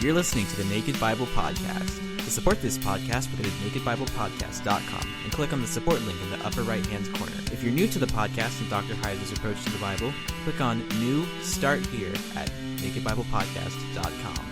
You're listening to the Naked Bible Podcast. To support this podcast, go to nakedbiblepodcast.com and click on the support link in the upper right-hand corner. If you're new to the podcast and Dr. Heiser's approach to the Bible, click on New Start Here at nakedbiblepodcast.com.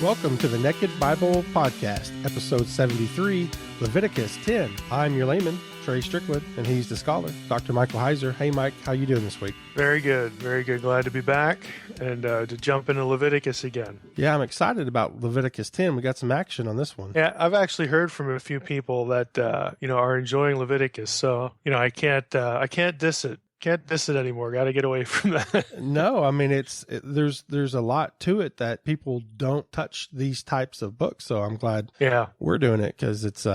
Welcome to the Naked Bible Podcast, episode 73, Leviticus 10. I'm your layman, Trey Strickland, and he's the scholar, Dr. Michael Heiser. Hey, Mike, how you doing this week? Very good, very good. Glad to be back and to jump into Leviticus again. Yeah, I'm excited about Leviticus 10. We got some action on this one. Yeah, I've actually heard from a few people that are enjoying Leviticus, so I can't diss it. Can't diss it anymore. Got to get away from that. No, I mean there's a lot to it that people don't touch these types of books. So I'm glad we're doing it because it's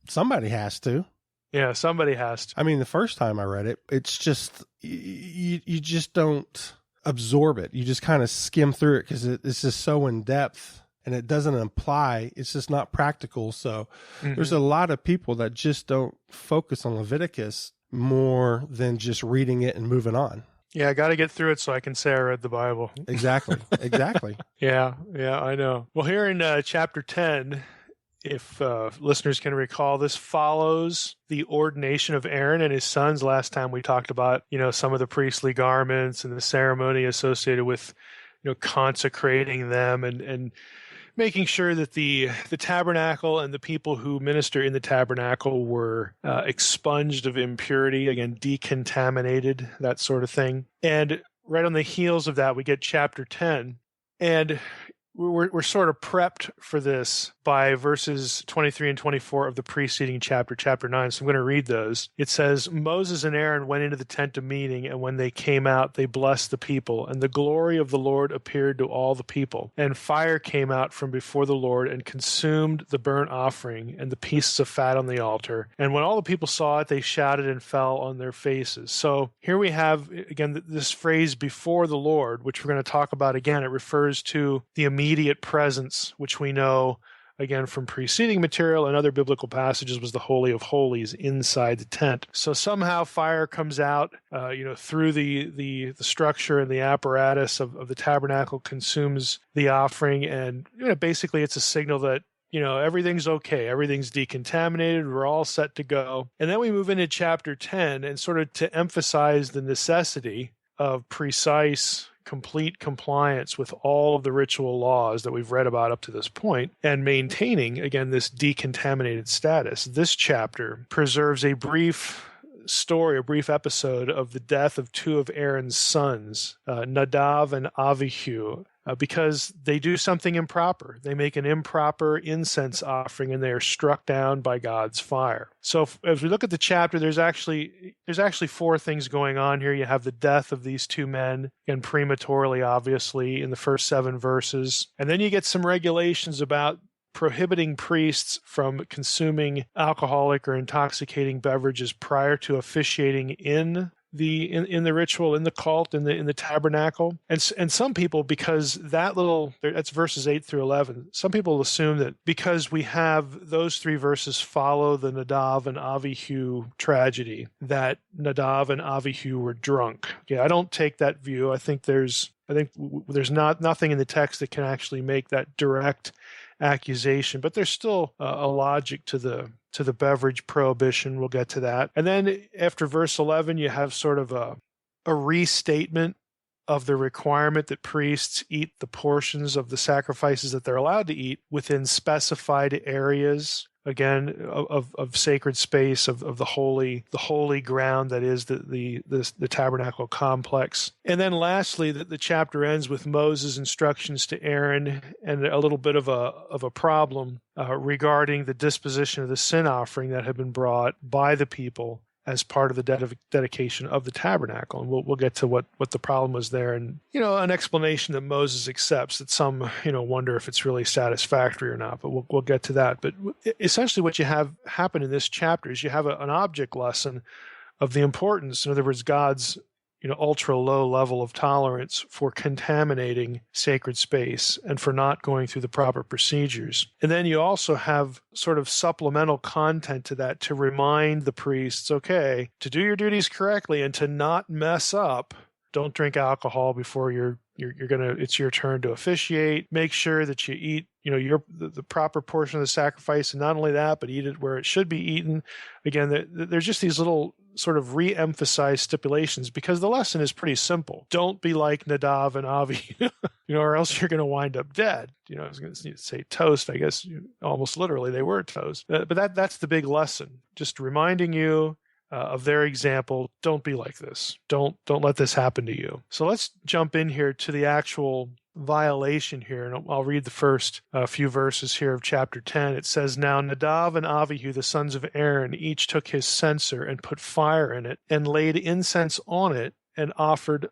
somebody has to. Yeah, somebody has to. I mean, the first time I read it, it's just you just don't absorb it. You just kind of skim through it because it's just so in depth and it doesn't apply. It's just not practical. So there's a lot of people that just don't focus on Leviticus more than just reading it and moving on. Yeah, I got to get through it so I can say I read the Bible. Exactly. Yeah, I know. Well, here in chapter 10, if listeners can recall, this follows the ordination of Aaron and his sons. Last time we talked about, some of the priestly garments and the ceremony associated with, consecrating them and making sure that the tabernacle and the people who minister in the tabernacle were expunged of impurity, again, decontaminated, that sort of thing. And right on the heels of that, we get chapter 10. And we're sort of prepped for this by verses 23 and 24 of the preceding chapter 9. So I'm going to read those. It says, Moses and Aaron went into the tent of meeting, and when they came out, they blessed the people. And the glory of the Lord appeared to all the people. And fire came out from before the Lord and consumed the burnt offering and the pieces of fat on the altar. And when all the people saw it, they shouted and fell on their faces. So here we have, again, this phrase, before the Lord, which we're going to talk about again. It refers to the immediate presence, which we know, again, from preceding material and other biblical passages, was the Holy of Holies inside the tent. So somehow fire comes out, through the structure and the apparatus of the tabernacle, consumes the offering, and basically it's a signal that everything's okay, everything's decontaminated, we're all set to go. And then we move into chapter 10, and sort of to emphasize the necessity of precise, complete compliance with all of the ritual laws that we've read about up to this point, and maintaining, again, this decontaminated status. This chapter preserves a brief story, a brief episode of the death of two of Aaron's sons, Nadab and Abihu, because they do something improper. They make an improper incense offering, and they are struck down by God's fire. So as we look at the chapter, there's actually four things going on here. You have the death of these two men, and prematurely, obviously, in the first 7 verses. And then you get some regulations about prohibiting priests from consuming alcoholic or intoxicating beverages prior to officiating in the ritual, in the cult, in the tabernacle. And some people, because that's verses 8 through 11, some people assume that because we have those 3 verses follow the Nadab and Abihu tragedy, that Nadab and Abihu were drunk. Yeah, I don't take that view. I think there's nothing in the text that can actually make that direct accusation, but there's still a logic to the beverage prohibition. We'll get to that. And then after verse 11, you have sort of a restatement of the requirement that priests eat the portions of the sacrifices that they're allowed to eat within specified areas, again, of sacred space, of the holy ground that is the tabernacle complex. And then lastly, the chapter ends with Moses' instructions to Aaron and a little bit of a problem regarding the disposition of the sin offering that had been brought by the people as part of the dedication of the tabernacle. And we'll get to what the problem was there, and an explanation that Moses accepts, that some wonder if it's really satisfactory or not, but we'll get to that. But essentially what you have happen in this chapter is you have an object lesson of the importance, in other words, God's ultra low level of tolerance for contaminating sacred space and for not going through the proper procedures. And then you also have sort of supplemental content to that to remind the priests, okay, to do your duties correctly and to not mess up Don't drink alcohol before it's your turn to officiate. Make sure that you eat, the proper portion of the sacrifice, and not only that, but eat it where it should be eaten. Again, there's just these little sort of re-emphasized stipulations, because the lesson is pretty simple. Don't be like Nadab and Abihu, or else you're going to wind up dead. I was going to say toast. I guess almost literally they were toast. But that's the big lesson. Just reminding you of their example. Don't be like this. Don't let this happen to you. So let's jump in here to the actual violation here, and I'll read the first few verses here of chapter 10. It says, "Now Nadab and Abihu, the sons of Aaron, each took his censer and put fire in it and laid incense on it and offered,"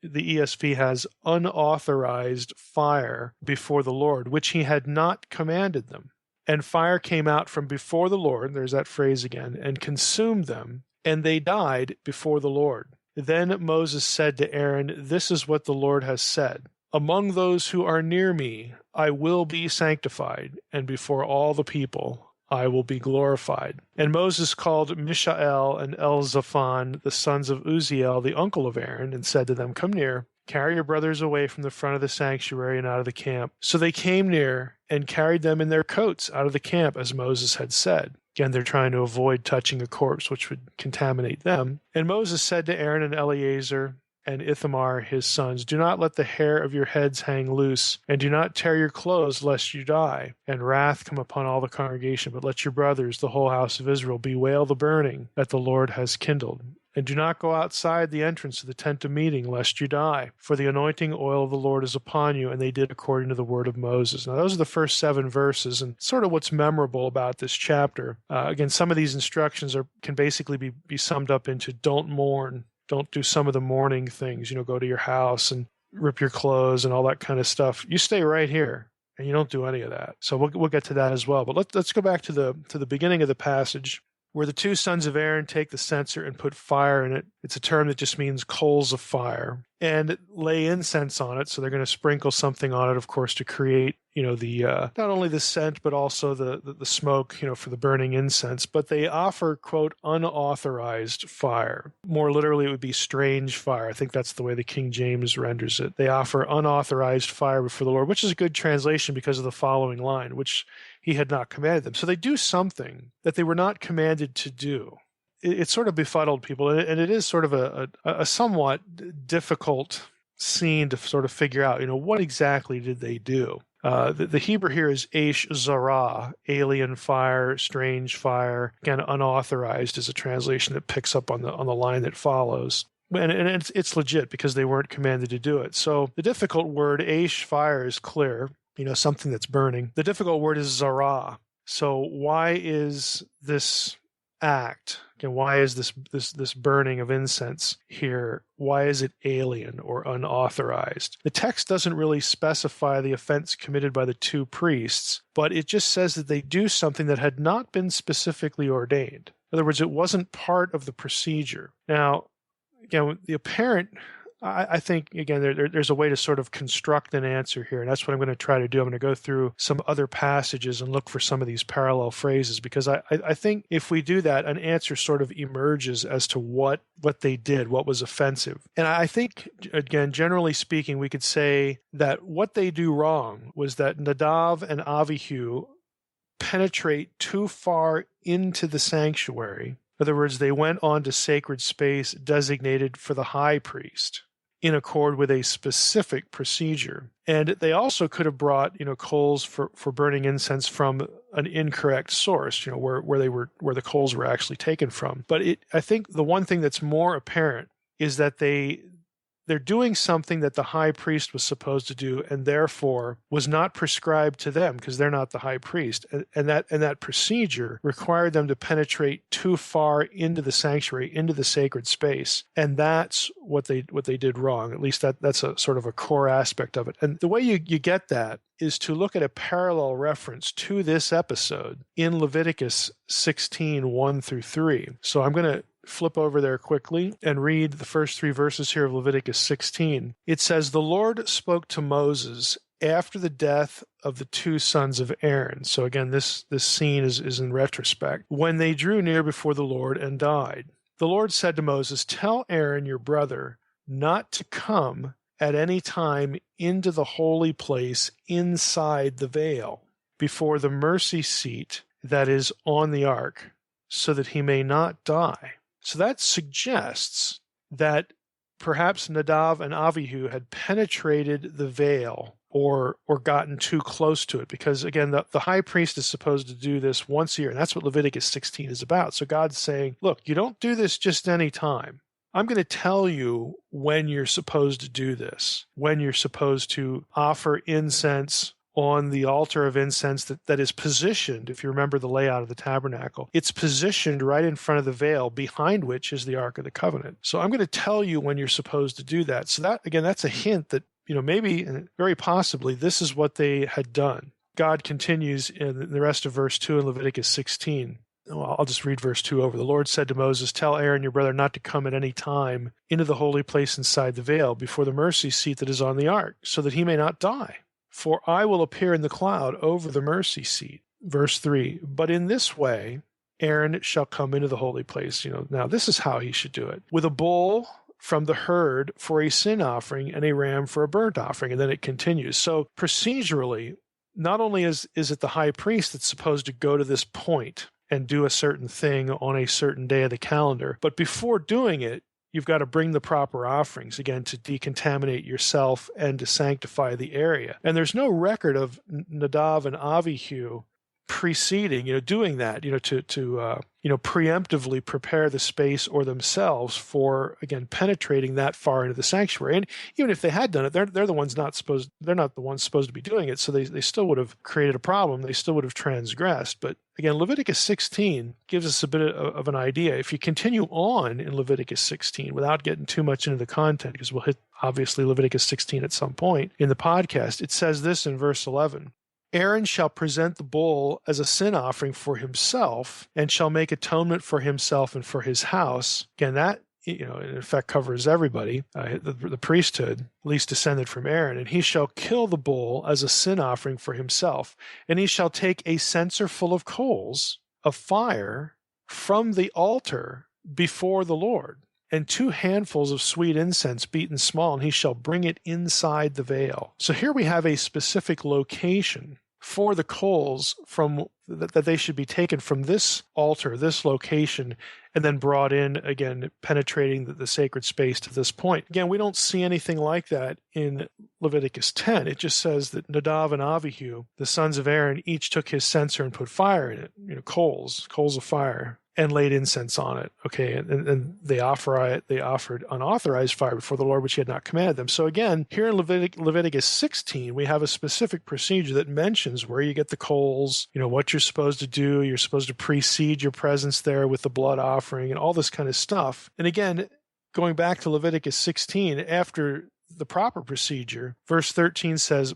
the ESV has, "unauthorized fire before the Lord, which he had not commanded them. And fire came out from before the Lord," there's that phrase again, "and consumed them, and they died before the Lord. Then Moses said to Aaron, 'This is what the Lord has said. Among those who are near me, I will be sanctified, and before all the people, I will be glorified.' And Moses called Mishael and Elzaphan, the sons of Uzziel, the uncle of Aaron, and said to them, 'Come near, carry your brothers away from the front of the sanctuary and out of the camp.' So they came near and carried them in their coats out of the camp, as Moses had said." Again, they're trying to avoid touching a corpse, which would contaminate them. "And Moses said to Aaron and Eleazar and Ithamar his sons, 'Do not let the hair of your heads hang loose, and do not tear your clothes, lest you die, and wrath come upon all the congregation. But let your brothers, the whole house of Israel, bewail the burning that the Lord has kindled. And do not go outside the entrance of the tent of meeting, lest you die. For the anointing oil of the Lord is upon you.' And they did according to the word of Moses." Now, those are the first 7 verses, and sort of what's memorable about this chapter. Again, some of these instructions can basically be summed up into: don't mourn. Don't do some of the mourning things, go to your house and rip your clothes and all that kind of stuff. You stay right here and you don't do any of that. So we'll get to that as well. But let's go back to the beginning of the passage, where the 2 sons of Aaron take the censer and put fire in it. It's a term that just means coals of fire, and lay incense on it. So they're going to sprinkle something on it, of course, to create, the not only the scent, but also the smoke, for the burning incense. But they offer, quote, unauthorized fire. More literally, it would be strange fire. I think that's the way the King James renders it. They offer unauthorized fire before the Lord, which is a good translation because of the following line, which he had not commanded them. So they do something that they were not commanded to do. It sort of befuddled people, and it is sort of a somewhat difficult scene to sort of figure out, what exactly did they do? The Hebrew here is Eish Zarah, alien fire, strange fire. Again, unauthorized is a translation that picks up on the line that follows. And it's legit because they weren't commanded to do it. So the difficult word, Eish, fire, is clear, something that's burning. The difficult word is Zarah. So why is this act, again, why is this burning of incense here, why is it alien or unauthorized? The text doesn't really specify the offense committed by the 2 priests, but it just says that they do something that had not been specifically ordained. In other words, it wasn't part of the procedure. Now, again, the apparent, I think, again, there's a way to sort of construct an answer here, and that's what I'm going to try to do. I'm going to go through some other passages and look for some of these parallel phrases, because I think if we do that, an answer sort of emerges as to what they did, what was offensive. And I think, again, generally speaking, we could say that what they do wrong was that Nadab and Abihu penetrate too far into the sanctuary. In other words, they went onto sacred space designated for the high priest, in accord with a specific procedure. And they also could have brought, coals for burning incense from an incorrect source, where the coals were actually taken from. But I think the one thing that's more apparent is that they're doing something that the high priest was supposed to do, and therefore was not prescribed to them because they're not the high priest. And that procedure required them to penetrate too far into the sanctuary, into the sacred space. And that's what they did wrong. At least that's a sort of a core aspect of it. And the way you get that is to look at a parallel reference to this episode in Leviticus 16, 1 through 3. So I'm going to flip over there quickly and read the first 3 verses here of Leviticus 16. It says, "The Lord spoke to Moses after the death of the 2 sons of Aaron." So again, this scene is in retrospect. "When they drew near before the Lord and died. The Lord said to Moses, 'Tell Aaron your brother not to come at any time into the holy place inside the veil, before the mercy seat that is on the ark, so that he may not die. So that suggests that perhaps Nadab and Abihu had penetrated the veil or gotten too close to it, because again, the high priest is supposed to do this once a year, and that's what Leviticus 16 is about. So God's saying, look, you don't do this just any time. I'm going to tell you when you're supposed to do this, when you're supposed to offer incense on the altar of incense that is positioned, if you remember the layout of the tabernacle, it's positioned right in front of the veil, behind which is the Ark of the Covenant. So I'm going to tell you when you're supposed to do that. So that, again, that's a hint that, maybe, and very possibly, this is what they had done. God continues in the rest of verse 2 in Leviticus 16. Well, I'll just read verse 2 over. The Lord said to Moses, tell Aaron your brother not to come at any time into the holy place inside the veil, before the mercy seat that is on the ark, so that he may not die. For I will appear in the cloud over the mercy seat. Verse 3, but in this way Aaron shall come into the holy place. Now this is how he should do it. With a bull from the herd for a sin offering and a ram for a burnt offering. And then it continues. So procedurally, not only is it the high priest that's supposed to go to this point and do a certain thing on a certain day of the calendar, but before doing it, you've got to bring the proper offerings, again, to decontaminate yourself and to sanctify the area. And there's no record of Nadab and Abihu preceding, doing that, to preemptively prepare the space or themselves for, again, penetrating that far into the sanctuary. And even if they had done it, they're the ones they're not the ones supposed to be doing it. So they still would have created a problem. They still would have transgressed. But again, Leviticus 16 gives us a bit of an idea. If you continue on in Leviticus 16 without getting too much into the content, because we'll hit obviously Leviticus 16 at some point in the podcast, it says this in verse 11. Aaron shall present the bull as a sin offering for himself, and shall make atonement for himself and for his house. Again, that, in effect covers everybody, the priesthood, at least descended from Aaron. And he shall kill the bull as a sin offering for himself. And he shall take a censer full of coals of fire from the altar before the Lord, and 2 handfuls of sweet incense beaten small, and he shall bring it inside the veil. So here we have a specific location for the coals that they should be taken from this altar, this location, and then brought in, again, penetrating the sacred space to this point. Again, we don't see anything like that in Leviticus 10. It just says that Nadab and Abihu, the sons of Aaron, each took his censer and put fire in it, coals of fire, and laid incense on it. Okay, and they offered unauthorized fire before the Lord, which he had not commanded them. So again, here in Leviticus 16, we have a specific procedure that mentions where you get the coals, what you're supposed to do. You're supposed to precede your presence there with the blood offering and all this kind of stuff. And again, going back to Leviticus 16, after the proper procedure, verse 13 says,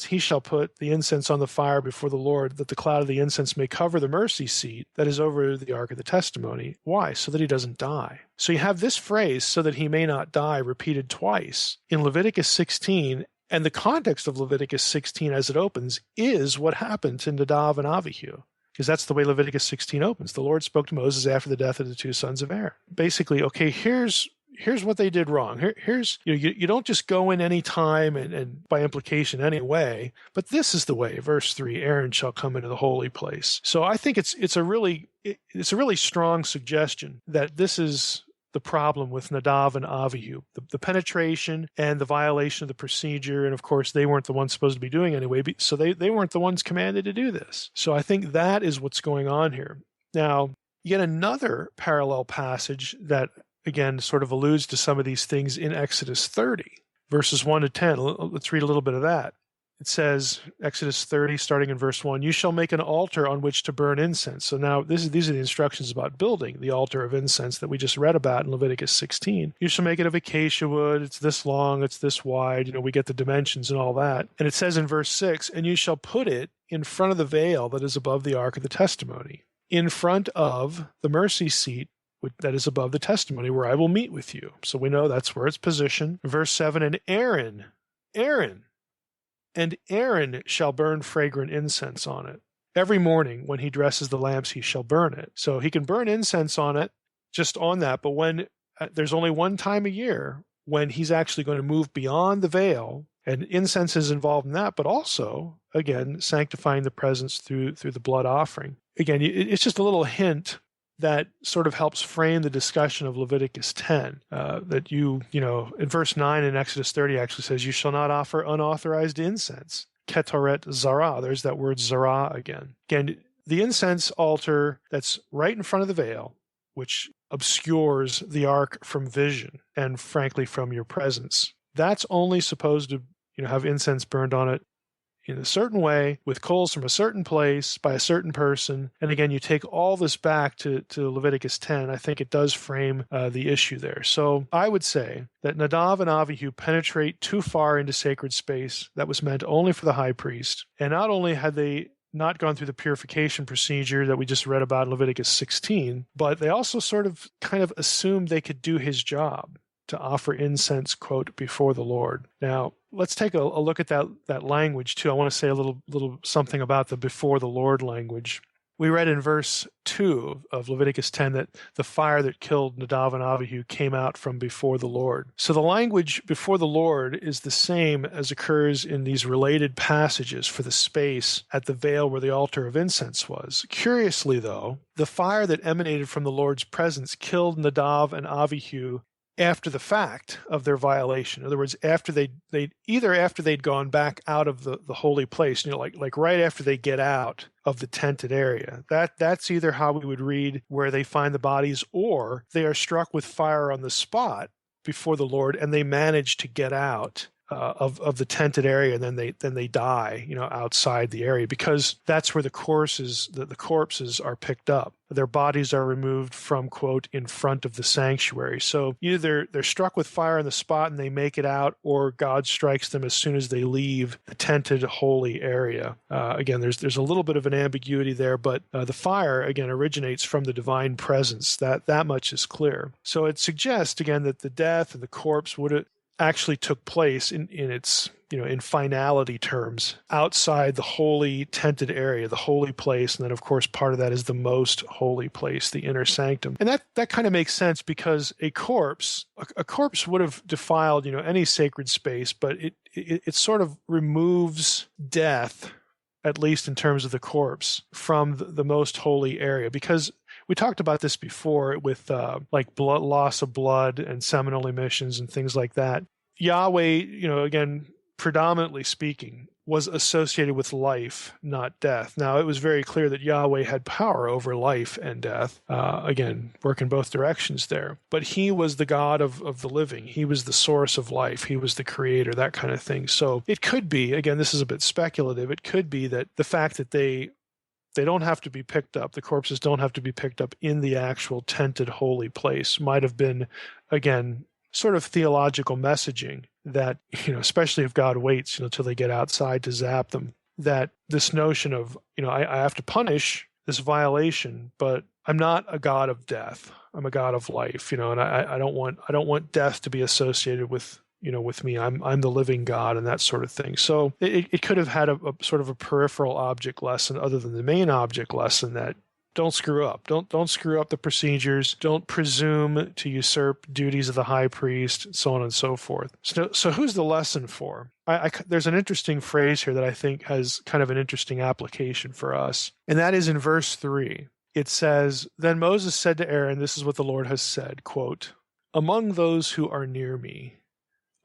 he shall put the incense on the fire before the Lord, that the cloud of the incense may cover the mercy seat that is over the ark of the testimony. Why? So that he doesn't die. So you have this phrase, so that he may not die, repeated twice in Leviticus 16, and the context of Leviticus 16 as it opens is what happened to Nadab and Abihu, because that's the way Leviticus 16 opens. The Lord spoke to Moses after the death of the 2 sons of Aaron. Basically, okay, here's what they did wrong. Here's you don't just go in any time and by implication any way, but this is the way. Verse 3, Aaron shall come into the holy place. So I think it's a really strong suggestion that this is the problem with Nadab and Abihu, the penetration and the violation of the procedure. And of course, they weren't the ones supposed to be doing anyway, so they weren't the ones commanded to do this. So I think that is what's going on here. Now, yet another parallel passage that again sort of alludes to some of these things in Exodus 30, verses 1 to 10. Let's read a little bit of that. It says, Exodus 30, starting in verse 1, you shall make an altar on which to burn incense. So now these are the instructions about building the altar of incense that we just read about in Leviticus 16. You shall make it of acacia wood. It's this long, it's this wide. We get the dimensions and all that. And it says in verse 6, and you shall put it in front of the veil that is above the ark of the testimony, in front of the mercy seat that is above the testimony, where I will meet with you. So we know that's where it's positioned. Verse 7, and Aaron shall burn fragrant incense on it. Every morning when he dresses the lamps, he shall burn it. So he can burn incense on it, just on that. But when there's only one time a year when he's actually going to move beyond the veil, and incense is involved in that, but also, again, sanctifying the presence through the blood offering. Again, it's just a little hint that sort of helps frame the discussion of Leviticus 10, that in verse 9 in Exodus 30 actually says, you shall not offer unauthorized incense. Ketoret zara. There's that word zara again. Again, the incense altar that's right in front of the veil, which obscures the ark from vision and frankly from your presence. That's only supposed to have incense burned on it in a certain way, with coals from a certain place, by a certain person. And again, you take all this back to Leviticus 10, I think it does frame the issue there. So I would say that Nadab and Abihu penetrate too far into sacred space that was meant only for the high priest. And not only had they not gone through the purification procedure that we just read about in Leviticus 16, but they also kind of assumed they could do his job to offer incense, quote, before the Lord. Now, let's take a look at that language too. I want to say a little something about the before the Lord language. We read in verse 2 of Leviticus 10 that the fire that killed Nadab and Abihu came out from before the Lord. So the language before the Lord is the same as occurs in these related passages for the space at the veil where the altar of incense was. Curiously, though, the fire that emanated from the Lord's presence killed Nadab and Abihu after the fact of their violation. In other words, after they'd gone back out of the holy place, like right after they get out of the tented area. That's either how we would read where they find the bodies, or they are struck with fire on the spot before the Lord, and they manage to get out of the tented area, and then they die, outside the area, because that's where the corpses are picked up. Their bodies are removed from, quote, in front of the sanctuary. So either they're struck with fire on the spot and they make it out, or God strikes them as soon as they leave the tented holy area. Again, there's a little bit of an ambiguity there, but the fire, again, originates from the divine presence. That much is clear. So it suggests, again, that the death and the corpse would actually took place in its, in finality terms, outside the holy tented area, the holy place. And then, of course, part of that is the most holy place, the inner sanctum. And that kind of makes sense, because a corpse would have defiled, any sacred space, but it sort of removes death, at least in terms of the corpse, from the most holy area. Because we talked about this before with loss of blood and seminal emissions and things like that. Yahweh, again, predominantly speaking, was associated with life, not death. Now, it was very clear that Yahweh had power over life and death. Again, work in both directions there. But he was the God of the living. He was the source of life. He was the creator, that kind of thing. So it could be, again, this is a bit speculative, it could be that the fact that they don't have to be picked up, the corpses don't have to be picked up in the actual tented holy place, might have been, again, sort of theological messaging that, especially if God waits, till they get outside to zap them, that this notion of, I have to punish this violation, but I'm not a God of death. I'm a God of life, and I don't want death to be associated with, with me. I'm the living God, and that sort of thing. So it could have had a sort of a peripheral object lesson other than the main object lesson, that don't screw up. Don't screw up the procedures. Don't presume to usurp duties of the high priest, so on and so forth. So who's the lesson for? There's an interesting phrase here that I think has kind of an interesting application for us, and that is in verse 3. It says, "Then Moses said to Aaron, this is what the Lord has said, quote, among those who are near me,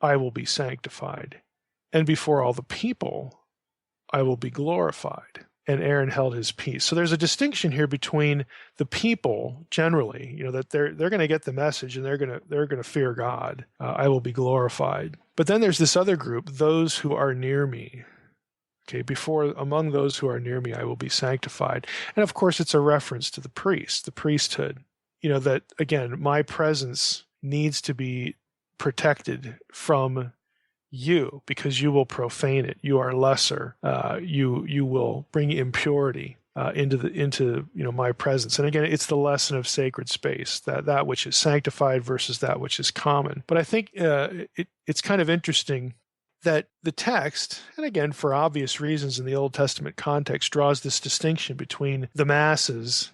I will be sanctified, and before all the people, I will be glorified." And Aaron held his peace. So there's a distinction here between the people generally, that they're going to get the message and they're going to fear God. I will be glorified. But then there's this other group, those who are near me. Okay, among those who are near me, I will be sanctified. And of course, it's a reference to the priest, the priesthood. That again, my presence needs to be protected from you, because you will profane it. You are lesser. You will bring impurity into my presence. And again, it's the lesson of sacred space, that which is sanctified versus that which is common. But I think it's kind of interesting that the text, and again for obvious reasons in the Old Testament context, draws this distinction between the masses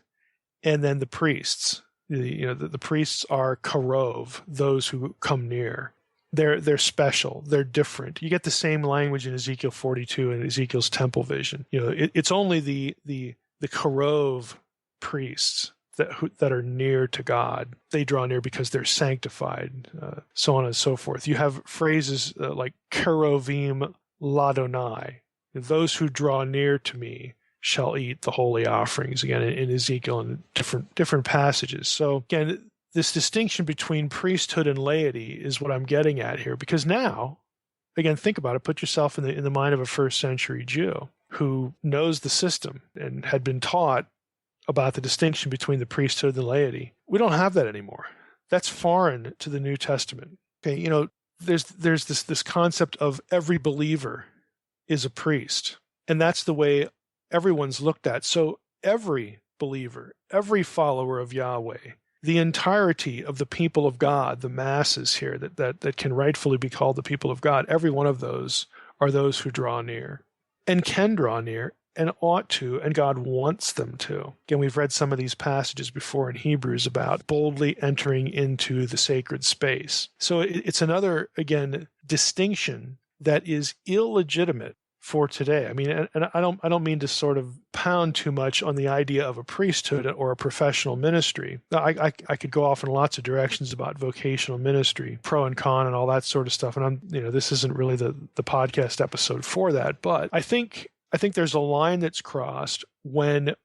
and then the priests. The priests are karov, those who come near. they're special. They're different. You get the same language in Ezekiel 42 and Ezekiel's temple vision. It's only the Karov priests that are near to God. They draw near because they're sanctified, so on and so forth. You have phrases like Kerovim Ladonai. Those who draw near to me shall eat the holy offerings, again, in Ezekiel and different passages. So again, this distinction between priesthood and laity is what I'm getting at here, because now, again, think about it. Put yourself in the mind of a first century Jew who knows the system and had been taught about the distinction between the priesthood and the laity. We don't have that anymore. That's foreign to the New Testament. Okay, there's this concept of every believer is a priest, and that's the way everyone's looked at. So every believer, every follower of Yahweh, the entirety of the people of God, the masses here that can rightfully be called the people of God, every one of those are those who draw near and can draw near and ought to, and God wants them to. Again, we've read some of these passages before in Hebrews about boldly entering into the sacred space. So it's another, again, distinction that is illegitimate for today. I mean, and I don't mean to sort of pound too much on the idea of a priesthood or a professional ministry. I could go off in lots of directions about vocational ministry, pro and con, and all that sort of stuff. And this isn't really the podcast episode for that. But I think there's a line that's crossed when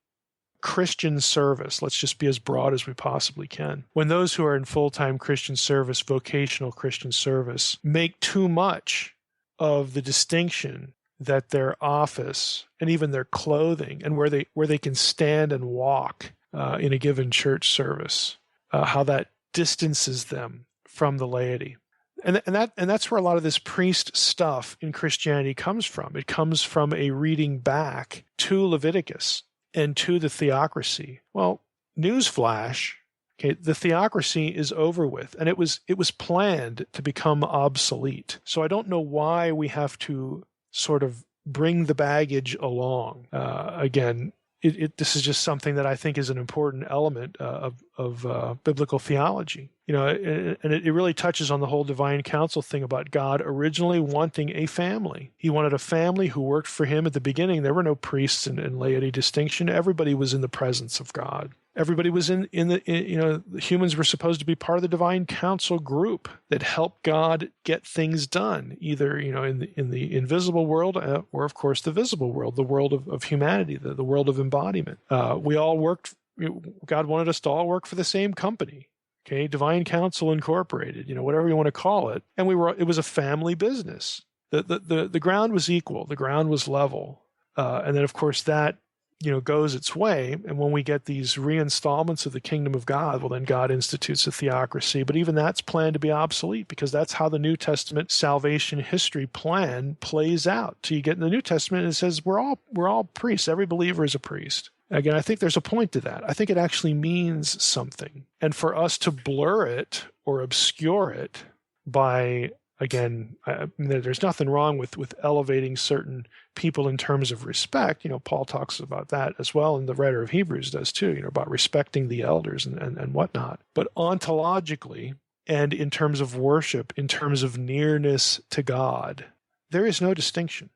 Christian service, let's just be as broad as we possibly can, when those who are in full-time Christian service, vocational Christian service, make too much of the distinction that their office and even their clothing and where they can stand and walk in a given church service, how that distances them from the laity. And that's where a lot of this priest stuff in Christianity comes from. It comes from a reading back to Leviticus and to the theocracy. Well, newsflash, okay, the theocracy is over with, and it was planned to become obsolete. So I don't know why we have to sort of bring the baggage along. Again, this is just something that I think is an important element of biblical theology. And it really touches on the whole divine counsel thing about God originally wanting a family. He wanted a family who worked for him at the beginning. There were no priests and laity distinction. Everybody was in the presence of God. Everybody was humans were supposed to be part of the divine counsel group that helped God get things done, either, in the invisible world or, of course, the visible world, the world of humanity, the world of embodiment. We all worked, God wanted us to all work for the same company. Okay, Divine Counsel Incorporated, whatever you want to call it. And it was a family business. The ground was equal, the ground was level. And then, of course, that goes its way. And when we get these reinstallments of the kingdom of God, well, then God institutes a theocracy. But even that's planned to be obsolete, because that's how the New Testament salvation history plan plays out. So you get in the New Testament and it says we're all priests. Every believer is a priest. Again, I think there's a point to that. I think it actually means something. And for us to blur it or obscure it by, again, there's nothing wrong with elevating certain people in terms of respect. Paul talks about that as well, and the writer of Hebrews does too, about respecting the elders and whatnot. But ontologically and in terms of worship, in terms of nearness to God, there is no distinction.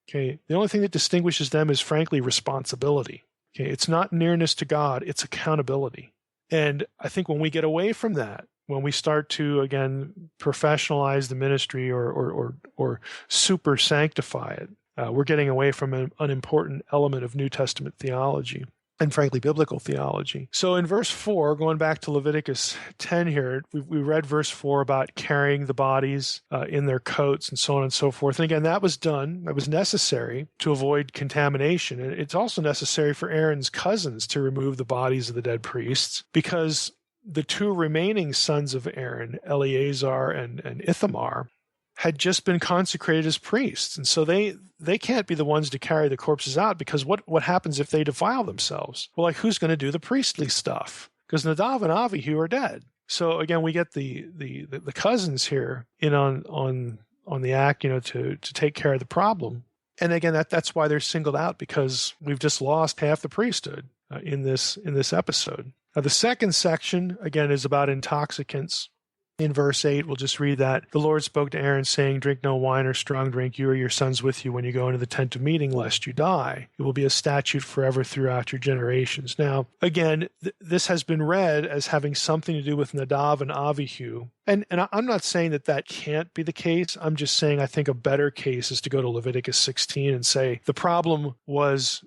Okay, the only thing that distinguishes them is, frankly, responsibility. Okay, it's not nearness to God, it's accountability. And I think when we get away from that, when we start to, again, professionalize the ministry or super sanctify it, we're getting away from an important element of New Testament theology and, frankly, biblical theology. So in verse 4, going back to Leviticus 10 here, we read verse 4 about carrying the bodies in their coats and so on and so forth. And again, that was done. That was necessary to avoid contamination. And it's also necessary for Aaron's cousins to remove the bodies of the dead priests, because the two remaining sons of Aaron, Eleazar and Ithamar, had just been consecrated as priests. And so they can't be the ones to carry the corpses out, because what happens if they defile themselves? Well, who's going to do the priestly stuff? Because Nadab and Abihu are dead. So again, we get the cousins here in on the act, to take care of the problem. And again, that's why they're singled out, because we've just lost half the priesthood in this episode. Now, the second section, again, is about intoxicants. In verse 8, we'll just read that. The Lord spoke to Aaron, saying, drink no wine or strong drink, you or your sons with you, when you go into the tent of meeting, lest you die. It will be a statute forever throughout your generations. Now, again, this has been read as having something to do with Nadab and Abihu. And I'm not saying that can't be the case. I'm just saying I think a better case is to go to Leviticus 16 and say the problem was,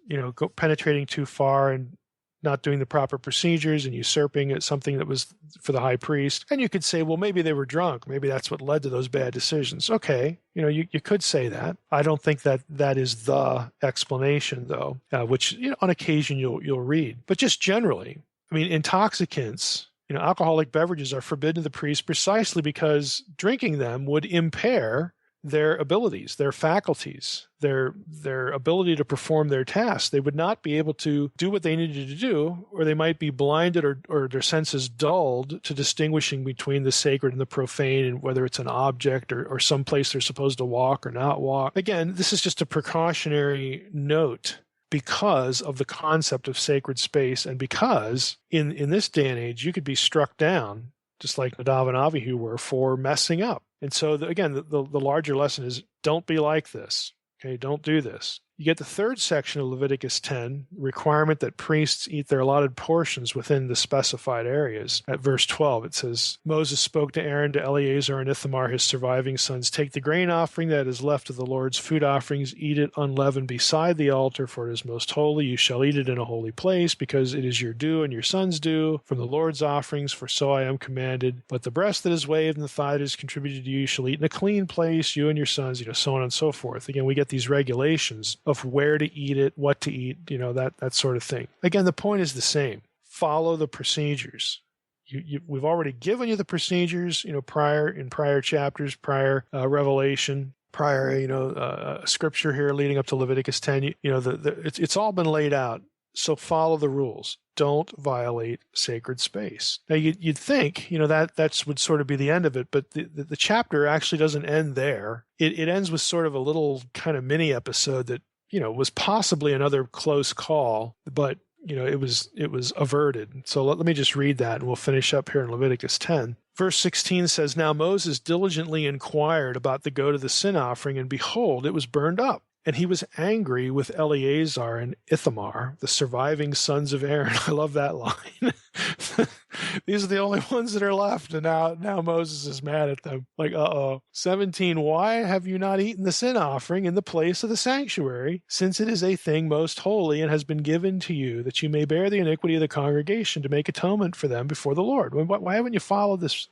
penetrating too far and not doing the proper procedures and usurping something that was for the high priest. And you could say, well, maybe they were drunk. Maybe that's what led to those bad decisions. Okay, you could say that. I don't think that is the explanation, though, which on occasion you'll read. But just generally, intoxicants, alcoholic beverages are forbidden to the priest precisely because drinking them would impair their abilities, their faculties, their ability to perform their tasks. They would not be able to do what they needed to do, or they might be blinded or their senses dulled to distinguishing between the sacred and the profane, and whether it's an object or some place they're supposed to walk or not walk. Again, this is just a precautionary note because of the concept of sacred space, and because in this day and age, you could be struck down, just like Nadab and Abihu were, for messing up. And so, the larger lesson is don't be like this. Okay, don't do this. You get the third section of Leviticus 10, requirement that priests eat their allotted portions within the specified areas. At verse 12, it says, Moses spoke to Aaron, to Eleazar, and Ithamar, his surviving sons, take the grain offering that is left of the Lord's food offerings, eat it unleavened beside the altar, for it is most holy. You shall eat it in a holy place, because it is your due and your sons' due from the Lord's offerings, for so I am commanded. But the breast that is waved and the thigh that is contributed to you, you shall eat in a clean place, you and your sons, so on and so forth. Again, we get these regulations of where to eat it, what to eat, that sort of thing. Again, the point is the same. Follow the procedures. We've already given you the procedures, in prior chapters, prior revelation, prior, scripture here leading up to Leviticus 10. It's all been laid out. So follow the rules. Don't violate sacred space. Now, you'd think, that would sort of be the end of it, but the chapter actually doesn't end there. It ends with sort of a little kind of mini episode that, was possibly another close call, but, it was averted. So let me just read that, and we'll finish up here in Leviticus 10. Verse 16 says, Now Moses diligently inquired about the goat of the sin offering, and behold, it was burned up. And he was angry with Eleazar and Ithamar, the surviving sons of Aaron. I love that line. These are the only ones that are left, and now Moses is mad at them. Like, 17, why have you not eaten the sin offering in the place of the sanctuary, since it is a thing most holy and has been given to you, that you may bear the iniquity of the congregation to make atonement for them before the Lord? Why haven't you followed this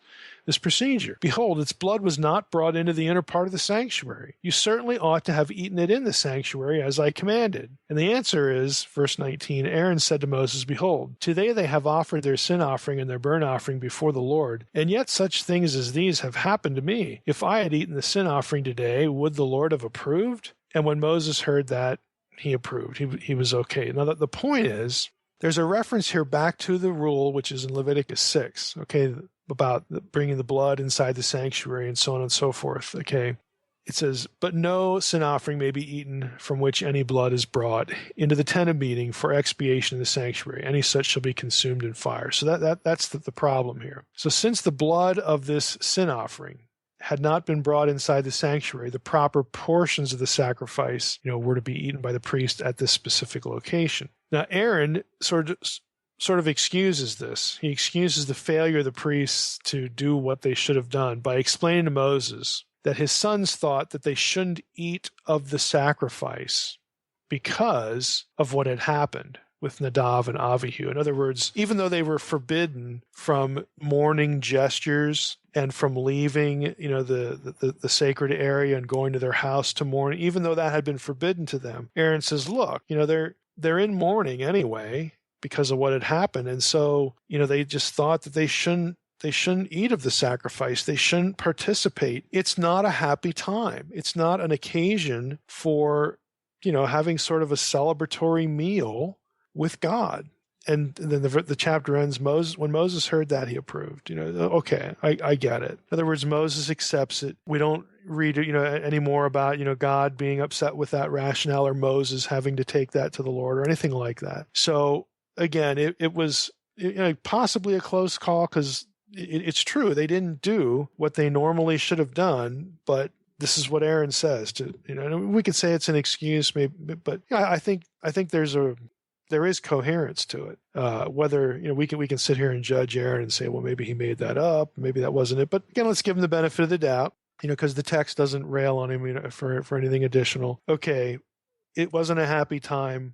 procedure? Behold, its blood was not brought into the inner part of the sanctuary. You certainly ought to have eaten it in the sanctuary as I commanded. And the answer is, verse 19, Aaron said to Moses, Behold, today they have offered their sin offering and their burnt offering before the Lord, and yet such things as these have happened to me. If I had eaten the sin offering today, would the Lord have approved? And when Moses heard that, he approved. He was okay. Now, the point is, there's a reference here back to the rule, which is in Leviticus 6, okay, about bringing the blood inside the sanctuary and so on and so forth, okay? It says, but no sin offering may be eaten from which any blood is brought into the tent of meeting for expiation in the sanctuary. Any such shall be consumed in fire. So that's the problem here. So since the blood of this sin offering had not been brought inside the sanctuary, the proper portions of the sacrifice, were to be eaten by the priest at this specific location. Now, Aaron sort of excuses this. He excuses the failure of the priests to do what they should have done by explaining to Moses that his sons thought that they shouldn't eat of the sacrifice because of what had happened with Nadab and Abihu. In other words, even though they were forbidden from mourning gestures and from leaving, the sacred area and going to their house to mourn, even though that had been forbidden to them, Aaron says, look, they're in mourning anyway because of what had happened. And so, they just thought that they shouldn't eat of the sacrifice. They shouldn't participate. It's not a happy time. It's not an occasion for, having sort of a celebratory meal with God. And then the chapter ends, when Moses heard that, he approved. Okay, I get it. In other words, Moses accepts it. We don't read, any more about, God being upset with that rationale or Moses having to take that to the Lord or anything like that. So again, it was possibly a close call because it's true. They didn't do what they normally should have done, but this is what Aaron says. We could say it's an excuse, maybe, but I think there is coherence to it. Whether we can sit here and judge Aaron and say, well, maybe he made that up, maybe that wasn't it. But again, let's give him the benefit of the doubt, because the text doesn't rail on him for anything additional. Okay, it wasn't a happy time,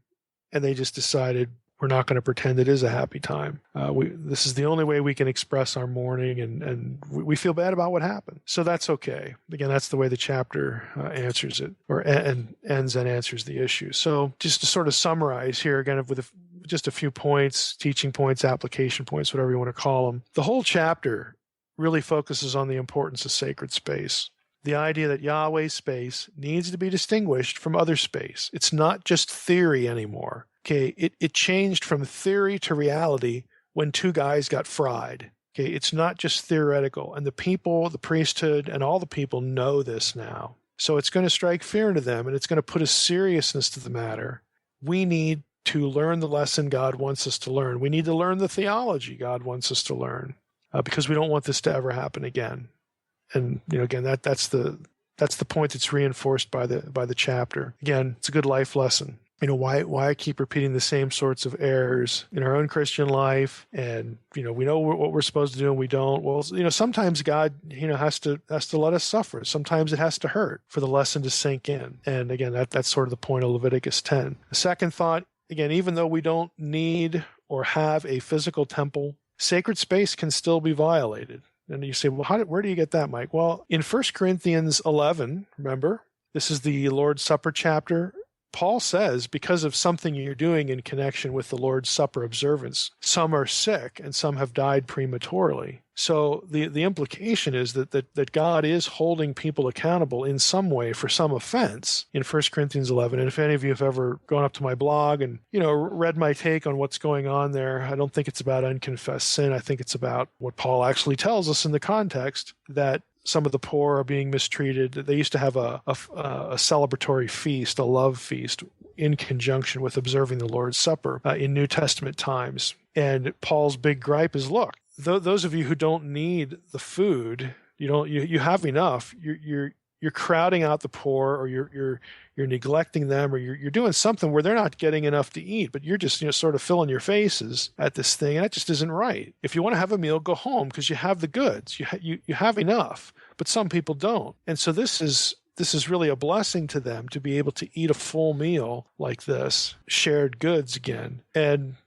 and they just decided we're not going to pretend it is a happy time. This is the only way we can express our mourning, and we feel bad about what happened. So that's okay. Again, that's the way the chapter answers it, and ends and answers the issue. So just to sort of summarize here again with just a few points, teaching points, application points, whatever you want to call them. The whole chapter really focuses on the importance of sacred space. The idea that Yahweh's space needs to be distinguished from other space. It's not just theory anymore. Okay, it changed from theory to reality when two guys got fried. Okay, it's not just theoretical. And the people, the priesthood, and all the people know this now. So it's going to strike fear into them, and it's going to put a seriousness to the matter. We need to learn the lesson God wants us to learn. We need to learn the theology God wants us to learn, because we don't want this to ever happen again. And again, that's the point that's reinforced by the chapter. Again, it's a good life lesson. Why keep repeating the same sorts of errors in our own Christian life? And, we know what we're supposed to do and we don't. Well, sometimes God, has to let us suffer. Sometimes it has to hurt for the lesson to sink in. And again, that's sort of the point of Leviticus 10. The second thought, again, even though we don't need or have a physical temple, sacred space can still be violated. And you say, well, where do you get that, Mike? Well, in 1 Corinthians 11, remember, this is the Lord's Supper chapter. Paul says, because of something you're doing in connection with the Lord's Supper observance, some are sick and some have died prematurely. So the implication is that God is holding people accountable in some way for some offense in 1 Corinthians 11. And if any of you have ever gone up to my blog and, read my take on what's going on there, I don't think it's about unconfessed sin. I think it's about what Paul actually tells us in the context, that some of the poor are being mistreated. They used to have a celebratory feast, a love feast, in conjunction with observing the Lord's Supper in New Testament times. And Paul's big gripe is, look, those of you who don't need the food, you have enough. You're crowding out the poor, or you're neglecting them, or you're doing something where they're not getting enough to eat, but you're just sort of filling your faces at this thing, and that just isn't right. If you want to have a meal, go home, because you have the goods, you have enough, but some people don't. And so this is really a blessing to them to be able to eat a full meal like this, shared goods again. And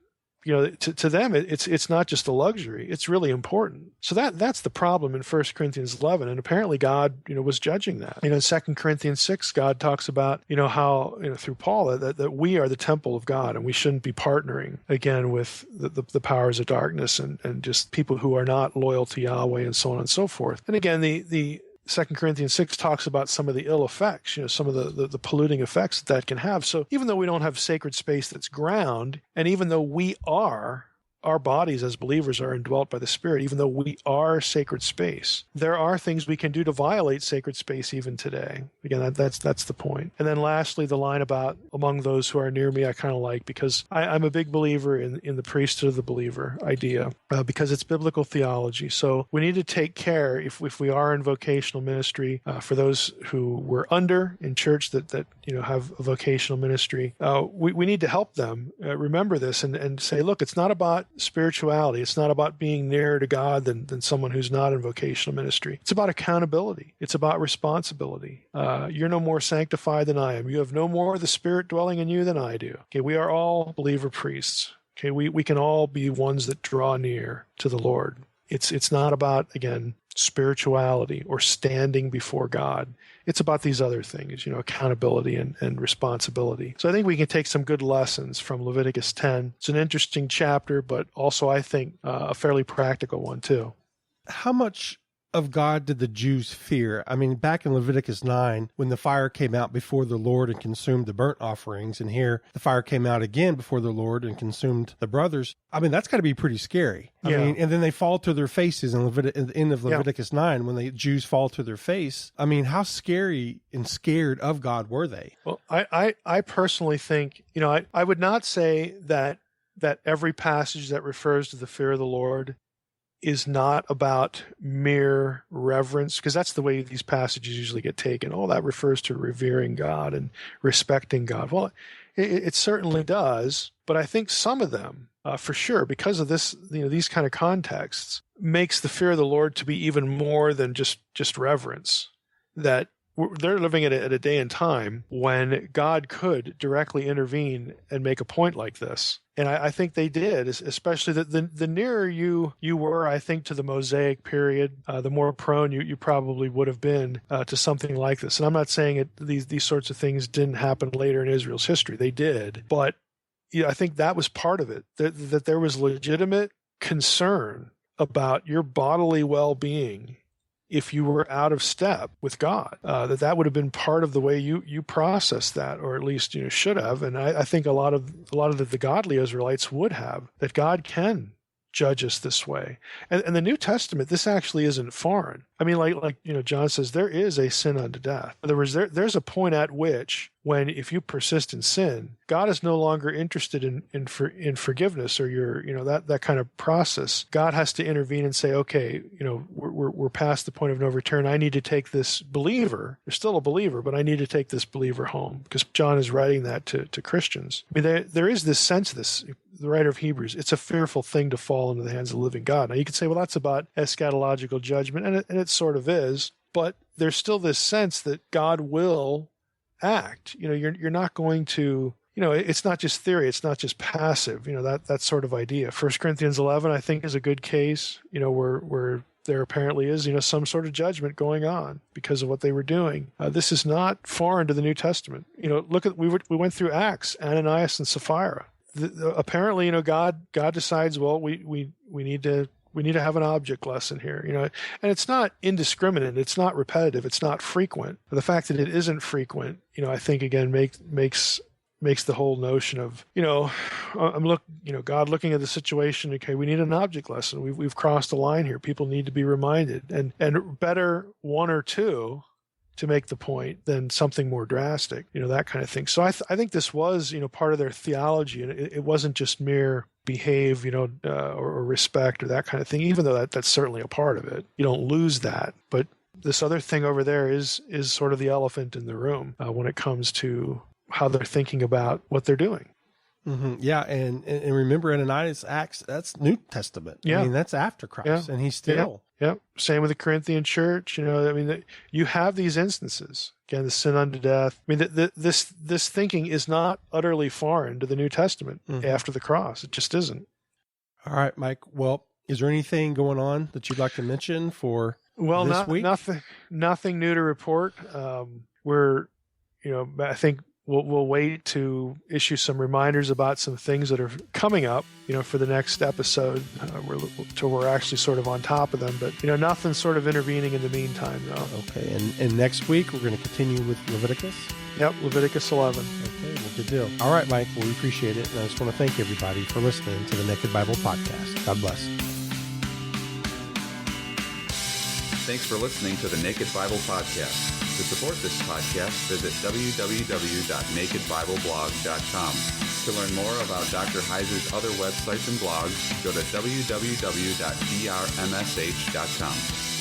to them, it's not just a luxury; it's really important. So that's the problem in 1 Corinthians 11, and apparently God, was judging that. In 2 Corinthians 6, God talks about, how through Paul that we are the temple of God, and we shouldn't be partnering again with the powers of darkness and just people who are not loyal to Yahweh, and so on and so forth. And again, the 2 Corinthians 6 talks about some of the ill effects, some of the polluting effects that can have. So even though we don't have sacred space that's ground, and even though our bodies as believers are indwelt by the Spirit, even though we are sacred space, there are things we can do to violate sacred space even today. Again, that's the point. And then lastly, the line about among those who are near me, I kind of like, because I'm a big believer in the priesthood of the believer idea, because it's biblical theology. So we need to take care, if we are in vocational ministry, for those who we're under in church that have a vocational ministry, we need to help them remember this and say, look, it's not about spirituality. It's not about being nearer to God than someone who's not in vocational ministry. It's about accountability. It's about responsibility. You're no more sanctified than I am. You have no more of the Spirit dwelling in you than I do. Okay, we are all believer priests. Okay, we can all be ones that draw near to the Lord. It's not about, again, spirituality or standing before God. It's about these other things, accountability and responsibility. So I think we can take some good lessons from Leviticus 10. It's an interesting chapter, but also I think a fairly practical one too. How much of God did the Jews fear? I mean, back in Leviticus 9, when the fire came out before the Lord and consumed the burnt offerings, and here the fire came out again before the Lord and consumed the brothers. I mean, that's got to be pretty scary. I mean, and then they fall to their faces in the end of Leviticus 9, when the Jews fall to their face. I mean, how scary and scared of God were they? Well, I personally think, I would not say that every passage that refers to the fear of the Lord is not about mere reverence, because that's the way these passages usually get taken. Oh, that refers to revering God and respecting God. Well, it certainly does, but I think some of them, for sure, because of this, these kind of contexts, makes the fear of the Lord to be even more than just reverence. That they're living at a day and time when God could directly intervene and make a point like this. And I think they did, especially the nearer you were, I think, to the Mosaic period, the more prone you probably would have been to something like this. And I'm not saying these sorts of things didn't happen later in Israel's history. They did. But I think that was part of it, that there was legitimate concern about your bodily well-being if you were out of step with God, that would have been part of the way you process that, or at least should have. And I think a lot of the godly Israelites would have, that God can judge us this way. And the New Testament, this actually isn't foreign. I mean, like John says, there is a sin unto death. In other words, there's a point at which, when if you persist in sin, God is no longer interested in forgiveness, or that kind of process. God has to intervene and say, okay, we're past the point of no return. I need to take this believer. They're still a believer, but I need to take this believer home, because John is writing that to Christians. I mean, there is this sense of this. The writer of Hebrews, it's a fearful thing to fall into the hands of the living God. Now, you could say, well, that's about eschatological judgment, and it sort of is, but there's still this sense that God will act. You're not going to, it's not just theory, it's not just passive, that sort of idea. 1 Corinthians 11, I think, is a good case, where there apparently is, some sort of judgment going on because of what they were doing. This is not foreign to the New Testament. Look at, we went through Acts, Ananias and Sapphira. Apparently, God decides, well, we need to have an object lesson here, and it's not indiscriminate, it's not repetitive, it's not frequent. The fact that it isn't frequent, I think again makes the whole notion of, God looking at the situation. Okay, we need an object lesson. We've crossed the line here. People need to be reminded, and better one or two to make the point than something more drastic, that kind of thing. So I think this was, part of their theology, and it wasn't just mere behave, or respect or that kind of thing, even though that's certainly a part of it. You don't lose that. But this other thing over there is sort of the elephant in the room when it comes to how they're thinking about what they're doing. Mm-hmm. Yeah, and remember, Ananias, Acts, that's New Testament. Yeah. I mean, that's after Christ, and he's still... Yeah. Same with the Corinthian church. You have these instances. Again, the sin unto death. I mean, this thinking is not utterly foreign to the New Testament after the cross. It just isn't. All right, Mike. Well, is there anything going on that you'd like to mention for this week? Nothing new to report. I think we'll wait to issue some reminders about some things that are coming up, for the next episode, till we're actually sort of on top of them. But, nothing sort of intervening in the meantime, though. Okay. And next week, we're going to continue with Leviticus? Yep, Leviticus 11. Okay, well, good deal. All right, Mike. Well, we appreciate it. And I just want to thank everybody for listening to the Naked Bible Podcast. God bless. Thanks for listening to the Naked Bible Podcast. To support this podcast, visit www.nakedbibleblog.com. To learn more about Dr. Heiser's other websites and blogs, go to www.drmsh.com.